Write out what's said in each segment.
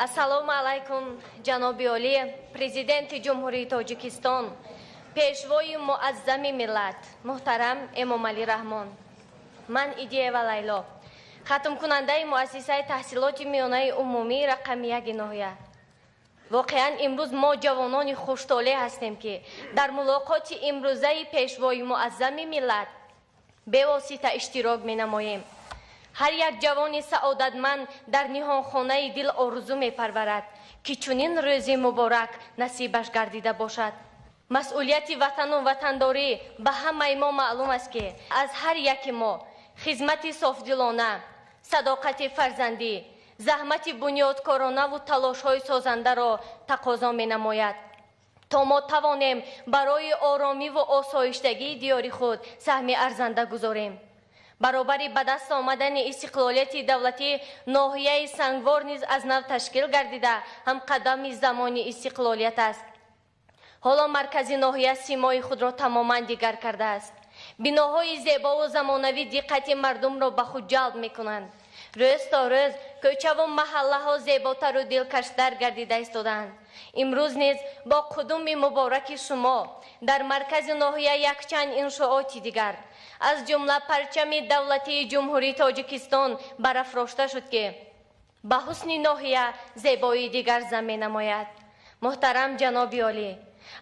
Ассалому алайкум, ҷаноби олӣ, Президенти Ҷумҳурии Тоҷикистон, пешвои муаззами миллат, муҳтарам Эмомалӣ Раҳмон. Ман Идиева Лайло, хатмкунандаи муассисаи таҳсилоти миёнаи умумии рақами 1 ноҳия. Воқеан имрӯз мо ҷавонони хуштоле ҳастем, ки дар мулоқоти имрӯзаи пешвои муаззами миллат бевосита иштирок менамоем. ҳар як ҷавони саодатманд дар ниҳонхонаи дил орзу мепарварад, ки чунин рӯзи муборак насибаш гардида бошад. масъулияти ватану ватандорӣ ба ҳамаи мо маълум аст, ки аз ҳар яки мо хизмати софдилона, садоқати фарзандӣ, заҳмати бунёдкоронаву талошҳои созандаро тақозо менамояд, то мо тавонем барои оромиву осоиштагии диёри худ саҳми арзанда гузорем. баробари ба даст омадани истиқлолияти давлатӣ ноҳияи сангвор низ аз нав ташкил гардида ҳам қадами замони истиқлолият аст. ҳоло маркази ноҳия симои худро тамоман дигар кардааст. биноҳои зебову замонавӣ диққати мардумро ба худ ҷалб мекунанд. рӯз то рӯз кӯчаву маҳаллаҳо зеботару дилкаштар гардида истодаанд. имрӯз низ бо қудуми мубораки шумо дар маркази ноҳия якчанд иншооти дигар аз ҷумла парчами давлатии Ҷумҳурии Тоҷикистон барафрошта шуд, ки ба ҳусни ноҳия зебоии дигар зам менамояд. муҳтарам ҷаноби олӣ,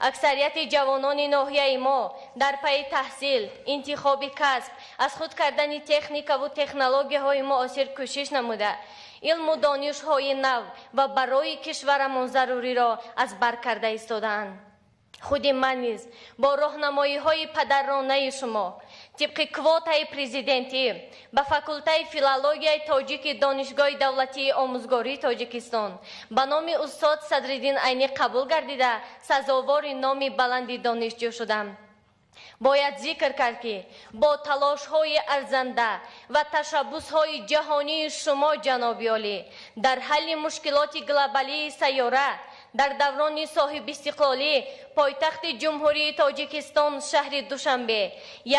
аксарияти ҷавонони ноҳияи мо дар пайи таҳсил, интихоби касб, аз худ кардани техникаву технологияҳои муосир кӯшиш намуда, илму донишҳои нав ва барои кишварамон заруриро аз бар карда истодаанд. худи ман низ бо роҳнамоиҳои падарронаи шумо тибқи квотаи президентӣ ба факултаи филологияи тоҷики донишгоҳи давлатии омӯзгории Тоҷикистон ба номи устод Садриддин Айнӣ қабул гардида сазовори номи баланди донишҷӯ шудам. бояд зикр кард, ки бо талошҳои арзанда ва ташаббусҳои ҷаҳонии шумо, ҷаноби олӣ, дар ҳалли мушкилоти глобалии сайёра дар даврони соҳибистиқлолӣ пойтахти Ҷумҳурии Тоҷикистон шаҳри Душанбе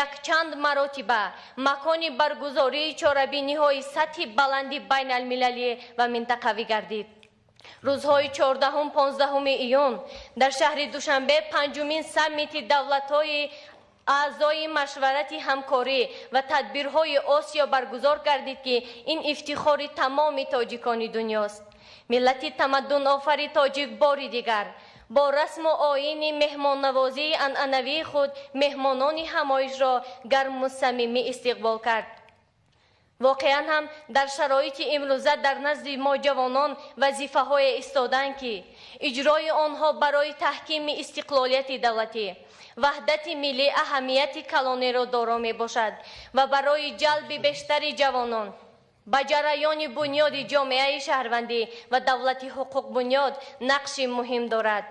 якчанд маротиба макони баргузории чорабиниҳои сатҳи баланди байналмилалӣ ва минтақавӣ гардид. рӯзҳои 14-15 июн дар шаҳри Душанбе 5-мин саммити давлатҳои аъзои машварати ҳамкорӣ ва тадбирҳои Осиё баргузор гардид, ки ин ифтихори тамоми тоҷикони дунёст. миллати тамаддунофари тоҷик бори дигар бо расму оини меҳмоннавозии анъанавии худ меҳмонони ҳамоишро гарму самимӣ истиқбол кард. воқеан ҳам дар шароити имрӯза дар назди мо ҷавонон вазифаҳое истоданд, ки иҷрои онҳо барои таҳкими истиқлолияти давлатӣ, ваҳдати миллӣ аҳамияти калонеро доро мебошад ва барои ҷалби бештари ҷавонон ба ҷараёни бунёди ҷомеаи шаҳрвандӣ ва давлати ҳуқуқбунёд нақши муҳим дорад.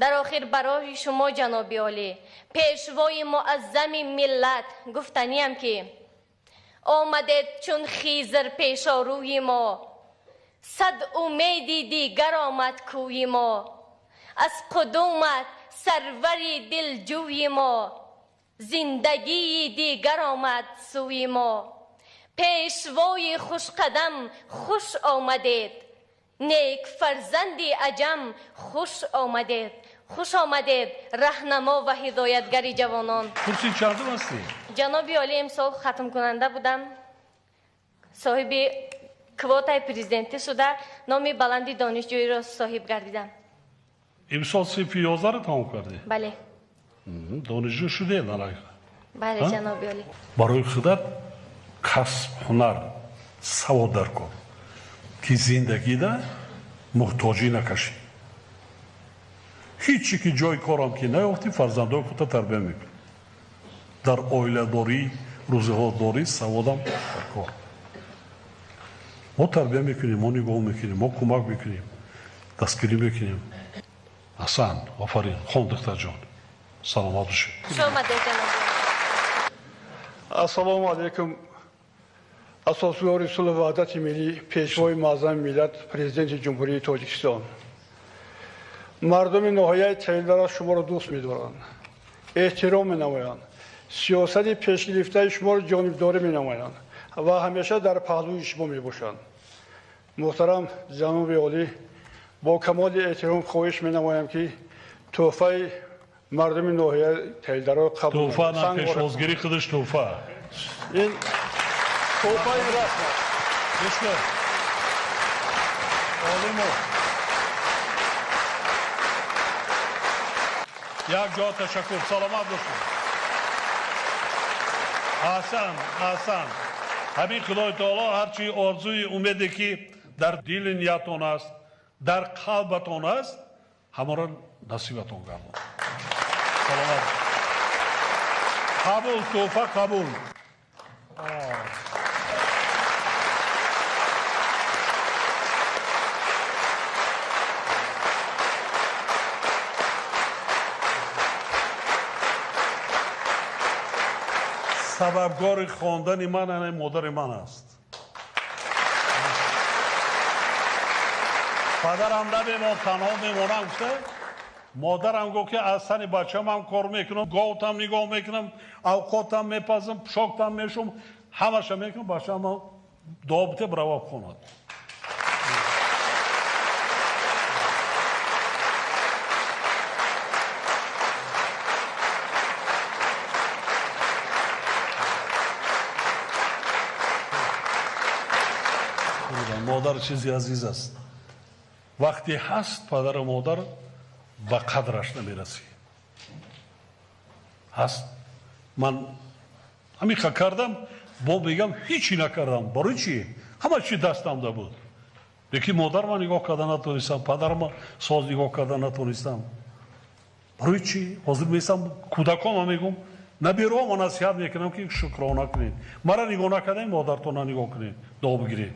дар охир барои шумо, ҷаноби олӣ, пешвои муаззами миллат гуфтаниям, ки омадед чун хизр пешорӯи мо, сад умеди дигар омад кӯи мо, аз қудумат сарвари дилҷӯи мо, зиндагии дигар омад сӯи мо. пешвои хушқадам хуш омадед, нек фарзанди аҷам хуш омадед. хуш омадед раҳнамо ва ҳидоятгари ҷавонон. курсӣ чандум ҳастӣ? ҷаноби олӣ, имсол хатмкунанда будам, соҳиби квотаи президентӣ шуда номи баланди донишҷӯиро соҳиб гардидам. имсол синфи 11-ро тамом кардӣ? бале. донишҷӯ шудӣ дар бале, ҷаноби олӣ. барои худат касб, ҳунар, савод дар кор, ки зиндагида муҳтоҷӣ накашӣ. ҳеҷ чӣ ки ҷои корам ки наёфтӣ, фарзандои худта тарбия мекунӣ. дар оиладорӣ, рӯзиҳодорӣ, саводам дар кор. мо тарбия мекунем, мо нигоҳ мекунем, мо кӯмак мекунем, дастгирӣ мекунем. ҳасан, офарин, хон духтарҷон, саломат бошед. ассалому алайкум. асосгори сулҳу ваҳдати миллӣ, пешвои муаззами миллат, президенти Ҷумҳурии Тоҷикистон. мардуми ноҳияи Тайлара шуморо дӯст медоранд, эҳтиром менамоянд, сиёсати пешгирифтаи шуморо ҷонибдорӣ менамоянд ва ҳамеша дар паҳлӯи шумо мебошанд. муҳтарам ҷаноби олӣ, با کمال احترام خواهش می‌نمایم که تحفه مردم ناحیه تایلدرا قبول توفا کنید. نه پیشوازگیری خودش توفا این تحفه رسم بشکر عالمو یک جا تشکر سلامت باشید احسن همین خدای تعالی هرچی آرزوی امیدی که در دل نیتون است در قلبتون است همه را نصیبتون گردون سلامت قبول توفه قبول سببگار خواندن من این مادر من است پدرم نمیمان تنها میمونم مادرم گفت که از سن بچه‌م هم کار میکنم گاوتم نگاه میکنم اوقاتم میپزم پشاکتم میشم همش میکنم بچه‌م دابته برواب خواند مادر چیزی عزیز است وقتی هست پدر و مادر به قدرش نمیرسی هست من همین کردم با بگم هیچی نکردم برای چی همه چی دستم ده بود یکی مادر من نگاه کردن نتونستم پدر من ساز نگاه کردن نتونستم برای چی حاضر میستم کودکام میگم نبیرو من نصیحت میکنم که شکرانه کنید مرا نگاه نکردین مادرتون نگاه کنید دعا بگیرید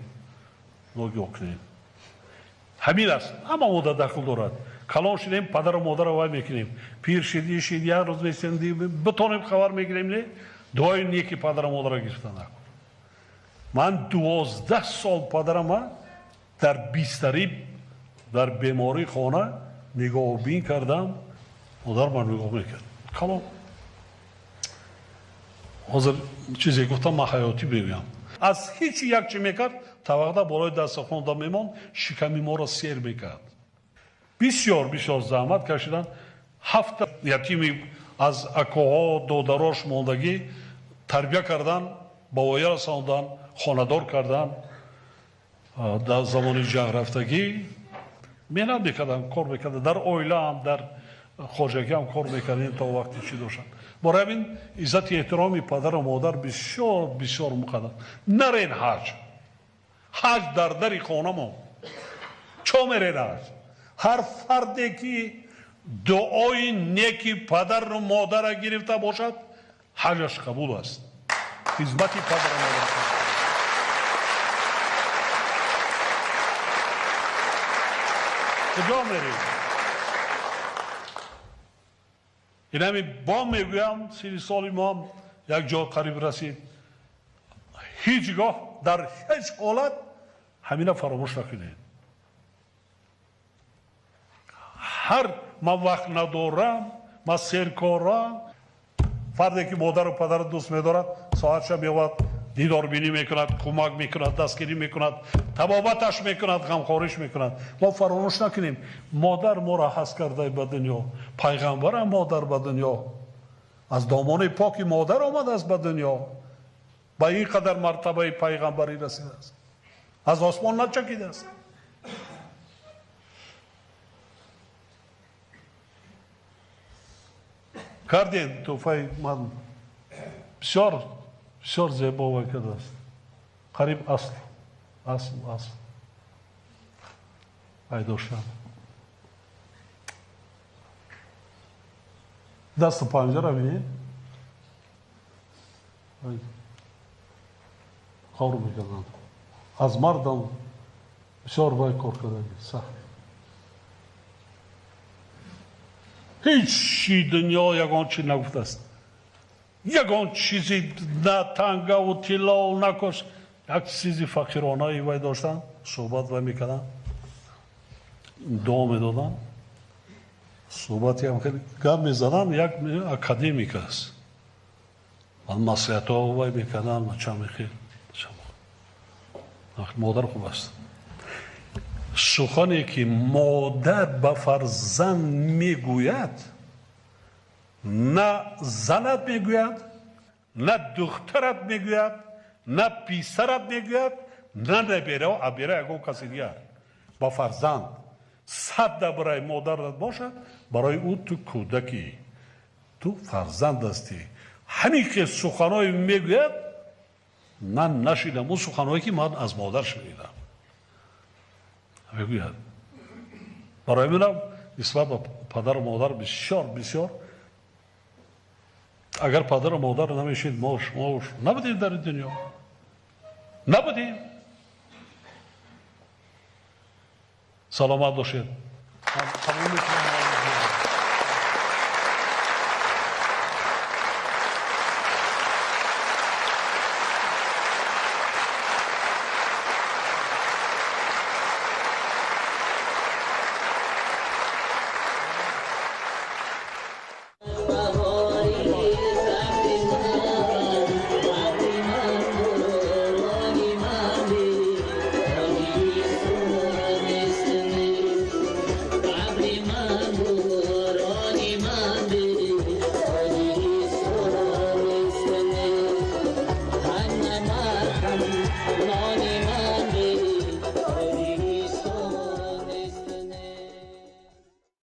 نگاه کنید همین است اما مادر دخل دارد کلان شدیم پدر و مادر رو وای میکنیم پیر شدی یک روز میسندیم بتونیم خبر میگیریم نه دعای نیکی پدر و مادر رو گرفتن نکن من 12 سال پدرم در بیستری در بیماری خانه نگاه بین کردم مادر من نگاه میکرد کلان حاضر چیزی گفتم من حیاتی بگم از هیچ یک چی میکرد تا وقتا بالای دست خونده میمان شکمی ما را سیر میکرد بسیار زحمت کشیدن 7 یتیمی از اکوها دودراش موندگی تربیه کردن با وایه رساندن خاندار کردن در زمان جنگ رفتگی محنت میکردن کار میکردن در اویله هم در خواجگی هم کار میکردن تا وقتی چی داشتن برای همین عزت احترامی پدر و مادر بسیار مقدم نرین حج در دری خانمون چو میرین حج هر فردی که دعای نیکی پدر و مادر گرفته باشد حجش قبول است خدمتی پدر و مادر کجا میرید این همی با میگویم 30 سالی ما هم یک جا قریب رسید هیچگاه در هیچ حالت همینه فراموش نکنید هر من وقت ندارم من سرکارم فردی که مادر و پدر دوست میدارد ساعت شب میاد دیدار بینی میکند کمک میکند دستگیری میکند طبابتش میکند غمخوریش میکند ما فراموش نکنیم مادر ما را هست کرده به دنیا پیغمبر مادر به دنیا از دامان پاک مادر آمد است به دنیا به این قدر مرتبه پیغمبری رسیده است از آسمان نچکیده است کردین توفه من بسیار زیبا و کرده است قریب اصل پیدا شد دست پنجه را بینید کار میکردن از مردم بسیار باید کار کردن سخت هیچی دنیا یگان چی نگفته است یگان چیزی نه تنگه و طلا و نکش یک چیزی فقیرانه ای وای داشتن صحبت وای میکردن دعا میدادن صحبتی هم خیلی گپ میزدن یک اکادمیک است نصیحت ها وای میکردن چه میخیر مادر خوب است سخنی که مادر به فرزند میگوید نه زنت میگوید نه دخترت میگوید نه پیسرت میگوید نه نبیره و ابیره اگه کسی دیگر با فرزند 100 برای مادرت باشد برای او تو کودکی تو فرزند هستی همین که سخنهای میگوید من نشیدم اون سخنهایی که من از مادر شنیدم میگوید برای منم نسبت به پدر و مادر بسیار بسیار اگر پدر و مادر نمیشید ما نبودیم در دنیا نبودیم سلامت باشید